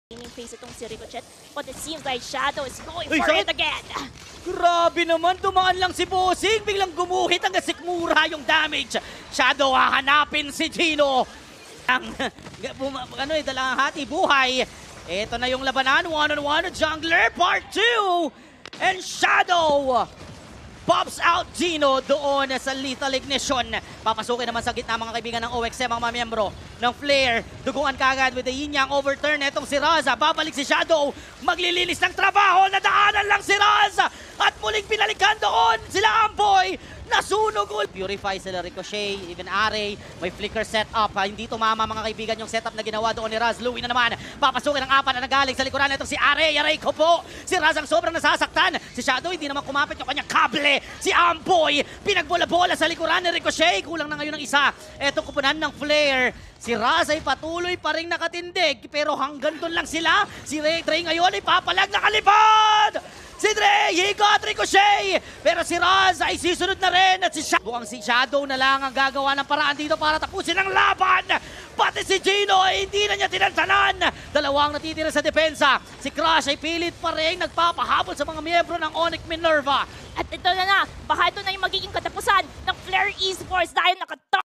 Gaining face itong si Ricochet, but it seems like Shadow is going Uy, for sakit! it again. Grabe naman, dumaan lang si Bossing. Biglang gumuhit hanggang sikmura yung damage. Shadow, hahanapin si Gino. Dalang hati buhay. Ito na yung labanan, one-on-one, Jungler, part 2. And Shadow pops out Gino doon sa Lethal Ignition. Papasukin naman sa gitna mga kaibigan ng OXM, mga miyembro ng Flare. Duguan kagad with the yin-yang overturn. Etong si Raza, babalik si Shadow. Maglilinis ng trabaho, nadaanan lang si Raza. At muling pinalikan doon sila Amboy. Nasunog. Purify sila Ricochet, even Array. May flicker setup. Hindi tumama mga kaibigan yung setup na ginawa doon ni Raz. Louie na naman. Papasukin ang apat na nagaling sa likuran. Itong si Array. Aray ko po. Si Raz ang sobrang nasasaktan. Si Shadow hindi naman kumapit yung kanyang kable. Si Amboy. Pinagbola-bola sa likuran ni Ricochet. Kulang na ngayon ng isa. Etong kupunan ng Flare. Si Raz ay patuloy pa rin nakatindig. Pero hanggang doon lang sila. Si Ray ngayon ay papalag nakalipad. Si Dre, he got Ricochet! Pero si Raz ay sisunod na rin at si Shadow. Buang si Shadow na lang ang gagawa ng paraan dito para tapusin ang laban. Pati si Gino ay hindi na niya tinantanan. Dalawang natitira sa depensa. Si Crush ay pilit pa rin nagpapahabol sa mga miyembro ng Onyx Minerva. At ito na, baka ito na yung magiging katapusan ng Flare Esports dahil